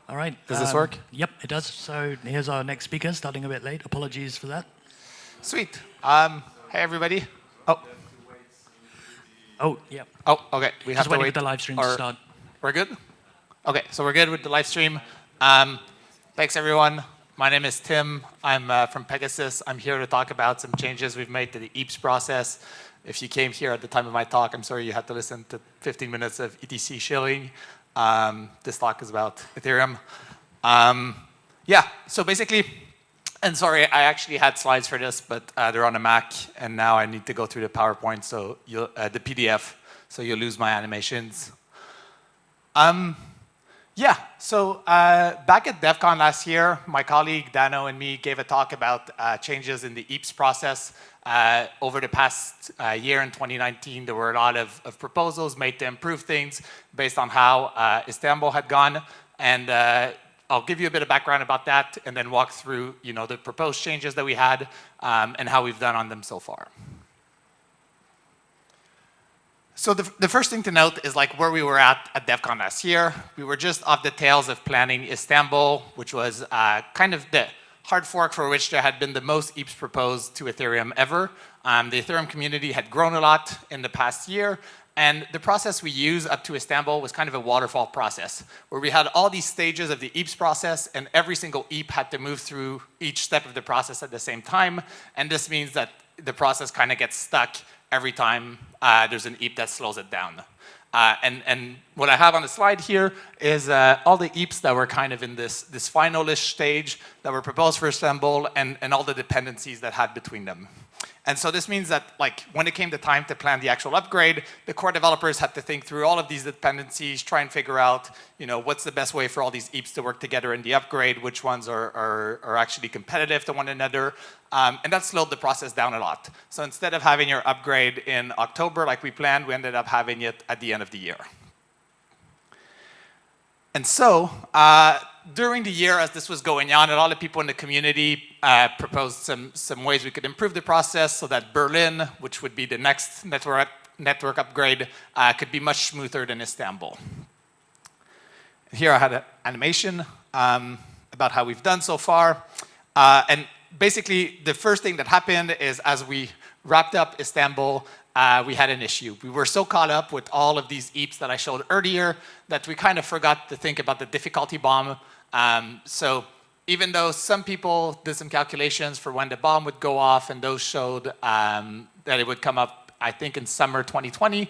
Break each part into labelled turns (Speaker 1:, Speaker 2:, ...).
Speaker 1: All right.
Speaker 2: Does this work?
Speaker 1: Yep, it does. So here's our next speaker, starting a bit late. Apologies for that.
Speaker 2: Sweet. Hey, everybody.
Speaker 1: Oh, yep.
Speaker 2: Oh, OK. We have
Speaker 1: Just
Speaker 2: to
Speaker 1: waiting
Speaker 2: wait.
Speaker 1: for the live stream to start.
Speaker 2: We're good? OK, so we're good with the live stream. Thanks, everyone. My name is Tim. I'm from Pegasus. I'm here to talk about some changes we've made to the EIPS process. If you came here at the time of my talk, I'm sorry you had to listen to 15 minutes of ETC shilling. This talk is about Ethereum. Yeah, so basically, and sorry, I actually had slides for this, but they're on a Mac, and now I need to go through the PowerPoint, so the PDF, so you'll lose my animations. Yeah, so back at DevCon last year, my colleague Dano and me gave a talk about changes in the EIPS process. Over the past year in 2019, there were a lot of proposals made to improve things based on how Istanbul had gone. And I'll give you a bit of background about that and then walk through the proposed changes that we had and how we've done on them so far. So the first thing to note is like where we were at DevCon last year. We were just off the tails of planning Istanbul, which was kind of the hard fork for which there had been the most EIPS proposed to Ethereum ever. The Ethereum community had grown a lot in the past year, and the process we used up to Istanbul was kind of a waterfall process, where we had all these stages of the EIPS process, and every single EIP had to move through each step of the process at the same time. And this means that the process kind of gets stuck every time there's an EIP that slows it down. And what I have on the slide here is all the EIPs that were kind of in this finalish stage that were proposed for Istanbul and all the dependencies that had between them. And so this means that like when it came to time to plan the actual upgrade, the core developers had to think through all of these dependencies, try and figure out what's the best way for all these EIPs to work together in the upgrade, which ones are actually competitive to one another. And that slowed the process down a lot. So instead of having your upgrade in October like we planned, we ended up having it at the end of the year. And so during the year, as this was going on, a lot of people in the community proposed some ways we could improve the process so that Berlin, which would be the next network upgrade, could be much smoother than Istanbul. Here I had an animation about how we've done so far. And basically, the first thing that happened is as we wrapped up Istanbul, we had an issue. We were so caught up with all of these EIPs that I showed earlier that we kind of forgot to think about the difficulty bomb. So even though some people did some calculations for when the bomb would go off, and those showed that it would come up, I think, in summer 2020,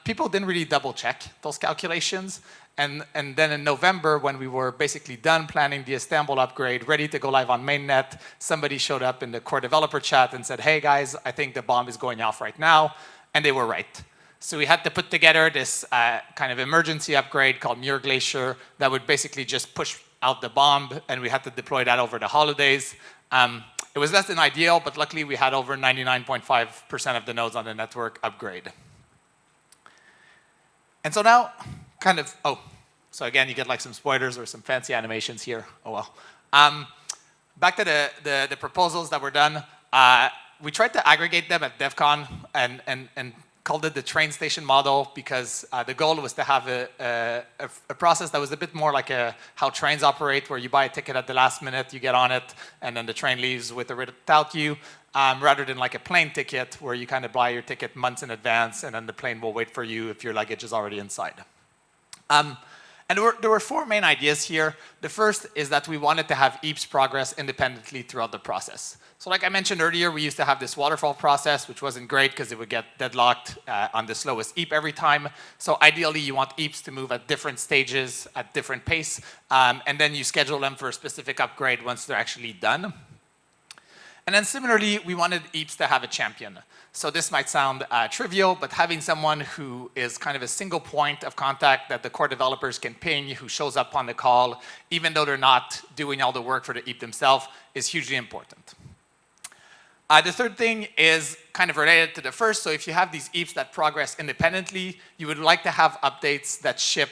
Speaker 2: people didn't really double check those calculations. And then in November, when we were basically done planning the Istanbul upgrade, ready to go live on mainnet, somebody showed up in the core developer chat and said, hey guys, I think the bomb is going off right now. And they were right. So we had to put together this kind of emergency upgrade called Muir Glacier that would basically just push out the bomb, and we had to deploy that over the holidays. It was less than ideal, but luckily we had over 99.5% of the nodes on the network upgrade. And so now, so again, you get like some spoilers or some fancy animations here. Oh well. Back to the proposals that were done. We tried to aggregate them at DevCon and called it the train station model because the goal was to have a process that was a bit more like how trains operate, where you buy a ticket at the last minute, you get on it, and then the train leaves without you, rather than like a plane ticket where you kind of buy your ticket months in advance and then the plane will wait for you if your luggage is already inside. And there were four main ideas here. The first is that we wanted to have EIPS progress independently throughout the process. So like I mentioned earlier, we used to have this waterfall process, which wasn't great because it would get deadlocked on the slowest EIP every time. So ideally, you want EIPs to move at different stages, at different pace, and then you schedule them for a specific upgrade once they're actually done. And then similarly, we wanted EIPs to have a champion. So this might sound trivial, but having someone who is kind of a single point of contact that the core developers can ping, who shows up on the call, even though they're not doing all the work for the EIP themselves, is hugely important. The third thing is kind of related to the first. So if you have these EIPs that progress independently, you would like to have updates that ship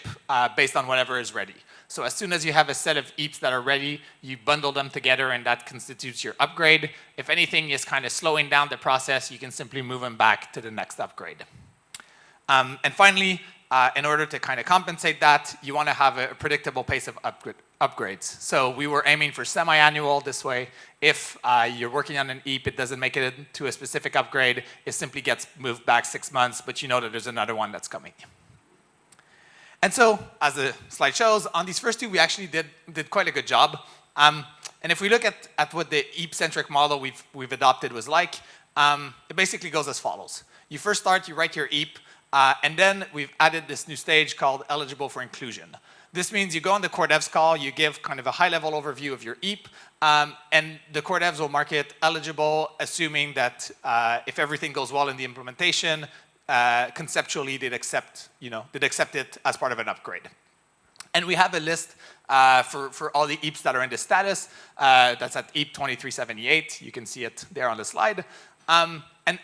Speaker 2: based on whatever is ready. So as soon as you have a set of EIPs that are ready, you bundle them together and that constitutes your upgrade. If anything is kind of slowing down the process, you can simply move them back to the next upgrade. And finally, in order to kind of compensate that, you want to have a predictable pace of upgrades. So we were aiming for semi-annual this way. If you're working on an EIP, it doesn't make it to a specific upgrade, it simply gets moved back 6 months, but you know that there's another one that's coming. And so, as the slide shows, on these first two, we actually did quite a good job. And if we look at what the EIPCentric model we've adopted was like, it basically goes as follows. You first start, you write your EIP, and then we've added this new stage called eligible for inclusion. This means you go on the core devs call, you give kind of a high-level overview of your EIP, and the core devs will mark it eligible, assuming that if everything goes well in the implementation, conceptually they'd accept it as part of an upgrade. And we have a list for all the EIPs that are in this status. That's at EIP 2378. You can see it there on the slide. And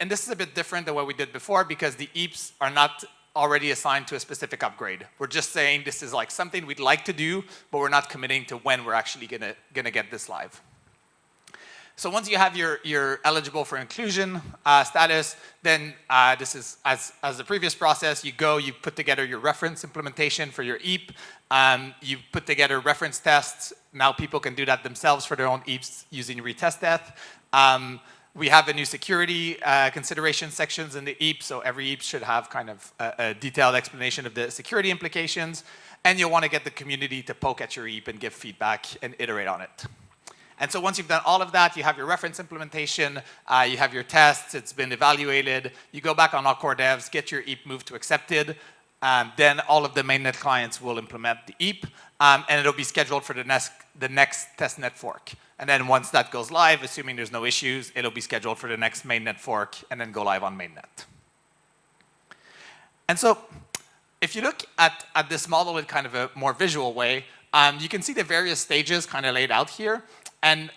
Speaker 2: this is a bit different than what we did before because the EIPs are not already assigned to a specific upgrade. We're just saying this is like something we'd like to do, but we're not committing to when we're actually gonna get this live. So once you have your eligible for inclusion status, then this is as the previous process. You put together your reference implementation for your EIP. You put together reference tests. Now people can do that themselves for their own EIPs using retest death. We have a new security consideration sections in the EIP, so every EIP should have kind of a detailed explanation of the security implications. And you'll want to get the community to poke at your EIP and give feedback and iterate on it. And so once you've done all of that, you have your reference implementation, you have your tests, it's been evaluated, you go back on all core devs, get your EIP moved to accepted, then all of the mainnet clients will implement the EIP, and it'll be scheduled for the next testnet fork. And then once that goes live, assuming there's no issues, it'll be scheduled for the next mainnet fork and then go live on mainnet. And so if you look at this model in kind of a more visual way, you can see the various stages kind of laid out here. And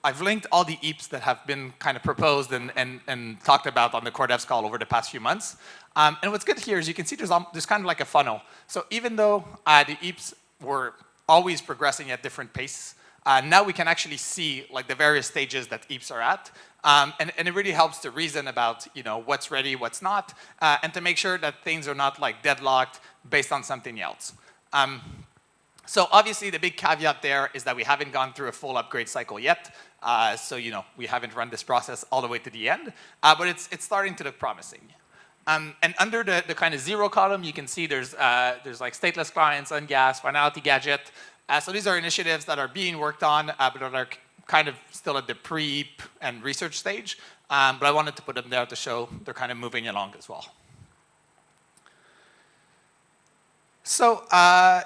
Speaker 2: I've linked all the EIPs that have been kind of proposed and talked about on the core devs call over the past few months. And what's good here is you can see there's kind of like a funnel. So even though the EIPs were always progressing at different paces, now we can actually see like the various stages that EIPs are at. And it really helps to reason about what's ready, what's not, and to make sure that things are not like deadlocked based on something else. So obviously the big caveat there is that we haven't gone through a full upgrade cycle yet. So we haven't run this process all the way to the end, but it's starting to look promising. And under the kind of 0 column, you can see there's like stateless clients, ungas, finality gadget. So these are initiatives that are being worked on, but that are kind of still at the pre-EIP and research stage. But I wanted to put them there to show they're kind of moving along as well. So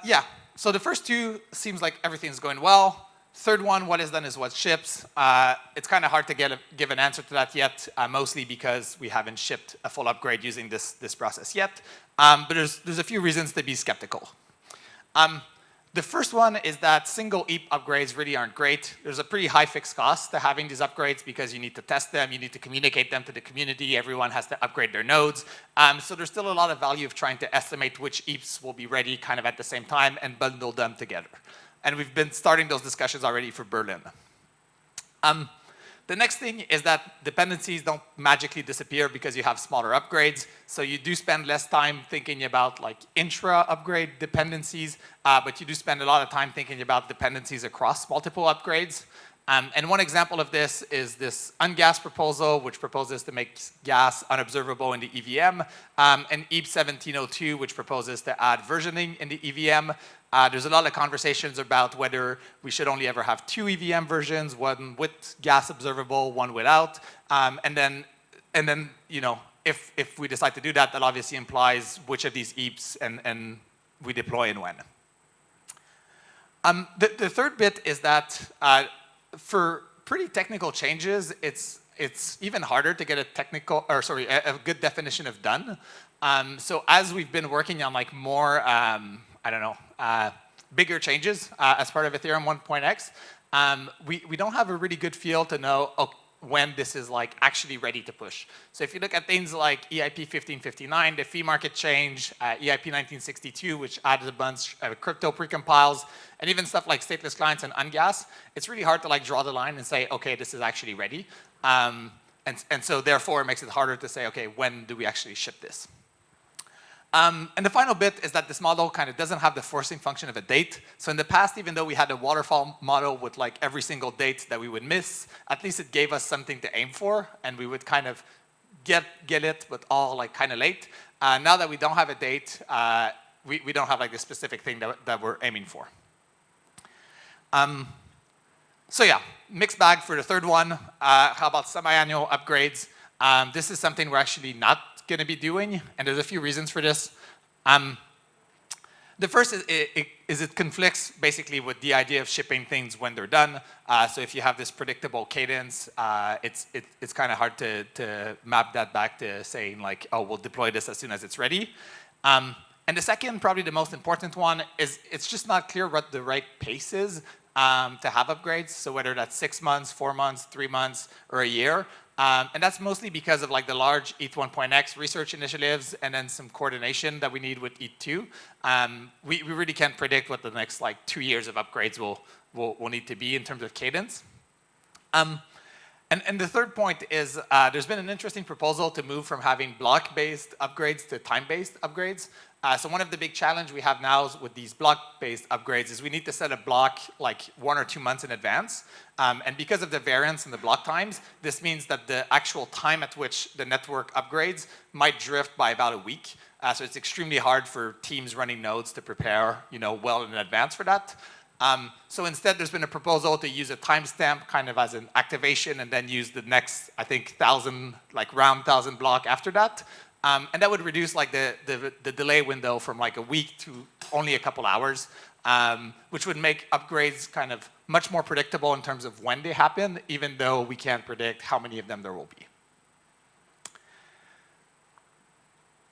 Speaker 2: yeah. So the first two seems like everything's going well. Third one, what is done is what ships. It's kind of hard to give an answer to that yet, mostly because we haven't shipped a full upgrade using this process yet. But there's a few reasons to be skeptical. The first one is that single EIP upgrades really aren't great. There's a pretty high fixed cost to having these upgrades because you need to test them, you need to communicate them to the community, everyone has to upgrade their nodes. So there's still a lot of value of trying to estimate which EIPs will be ready kind of at the same time and bundle them together. And we've been starting those discussions already for Berlin. The next thing is that dependencies don't magically disappear because you have smaller upgrades. So you do spend less time thinking about like intra-upgrade dependencies, but you do spend a lot of time thinking about dependencies across multiple upgrades. And one example of this is this ungas proposal, which proposes to make gas unobservable in the EVM, and EIP 1702, which proposes to add versioning in the EVM. There's a lot of conversations about whether we should only ever have 2 EVM versions, one with gas observable, one without. And then if we decide to do that, that obviously implies which of these EIPs and we deploy and when. The third bit is that for pretty technical changes, it's even harder to get a good definition of done. So as we've been working on like more, bigger changes as part of Ethereum 1.x, we don't have a really good feel to know when this is like actually ready to push. So if you look at things like EIP 1559, the fee market change, EIP 1962, which added a bunch of crypto precompiles, and even stuff like stateless clients and ungas, it's really hard to like draw the line and say, okay, this is actually ready. And so therefore it makes it harder to say, okay, when do we actually ship this? And the final bit is that this model kind of doesn't have the forcing function of a date. So in the past, even though we had a waterfall model with like every single date that we would miss, at least it gave us something to aim for, and we would kind of get it, but all like kind of late. Now that we don't have a date, we don't have like the specific thing that we're aiming for. So yeah, mixed bag for the third one. How about semi-annual upgrades? This is something we're actually not going to be doing, and there's a few reasons for this. The first is it conflicts basically with the idea of shipping things when they're done. So if you have this predictable cadence, it's kind of hard to map that back to saying like, oh, we'll deploy this as soon as it's ready. And the second, probably the most important one, is it's just not clear what the right pace is to have upgrades. So whether that's 6 months, 4 months, 3 months, or a year. And that's mostly because of like the large ETH1.x research initiatives and then some coordination that we need with ETH2. We really can't predict what the next like 2 years of upgrades will need to be in terms of cadence. And the third point is there's been an interesting proposal to move from having block-based upgrades to time-based upgrades. So one of the big challenge we have now with these block-based upgrades is we need to set a block like 1 or 2 months in advance. And because of the variance in the block times, this means that the actual time at which the network upgrades might drift by about a week. So it's extremely hard for teams running nodes to prepare, well in advance for that. So instead, there's been a proposal to use a timestamp kind of as an activation and then use the next, I think, round 1,000 block after that. And that would reduce like the delay window from like a week to only a couple hours, which would make upgrades kind of much more predictable in terms of when they happen, even though we can't predict how many of them there will be.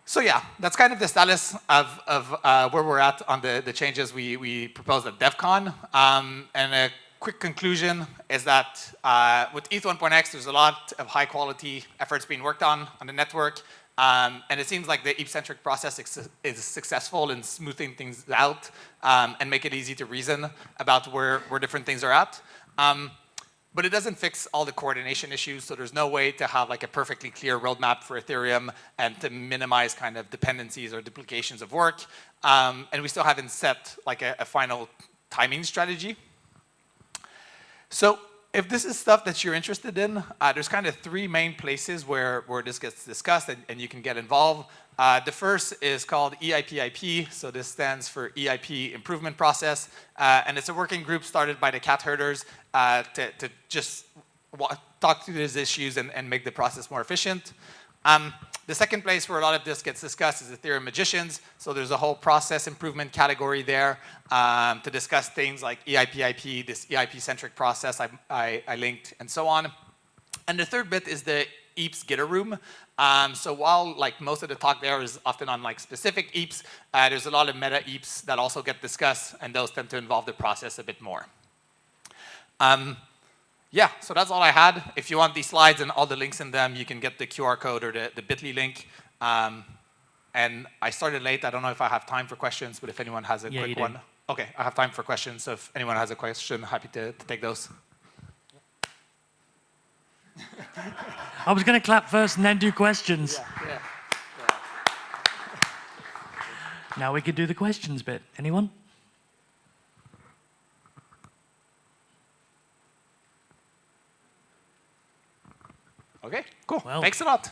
Speaker 2: So yeah, that's kind of the status of where we're at on the changes we proposed at DevCon. And a quick conclusion is that with ETH1.x, there's a lot of high quality efforts being worked on the network. And it seems like the EIPCentric process is successful in smoothing things out and make it easy to reason about where different things are at. But it doesn't fix all the coordination issues, so there's no way to have like a perfectly clear roadmap for Ethereum and to minimize kind of dependencies or duplications of work. And we still haven't set like a final timing strategy. So if this is stuff that you're interested in, there's kind of 3 main places where this gets discussed and you can get involved. The first is called EIPIP, so this stands for EIP Improvement Process, and it's a working group started by the cat herders to just talk through these issues and make the process more efficient. The second place where a lot of this gets discussed is Ethereum Magicians, so there's a whole process improvement category there to discuss things like EIPIP, this EIP-centric process I linked, and so on. And the third bit is the EIPs Gitter Room. So while like most of the talk there is often on like specific EIPs, there's a lot of meta EIPs that also get discussed, and those tend to involve the process a bit more. Yeah, so that's all I had. If you want these slides and all the links in them, you can get the QR code or the bit.ly link. And I started late. I don't know if I have time for questions, but if anyone has a quick one. Okay, I have time for questions. So if anyone has a question, happy to take those.
Speaker 1: I was going to clap first and then do questions.
Speaker 2: Yeah.
Speaker 1: Now we could do the questions bit. Anyone?
Speaker 2: Okay, cool.
Speaker 1: Well,
Speaker 2: thanks a lot.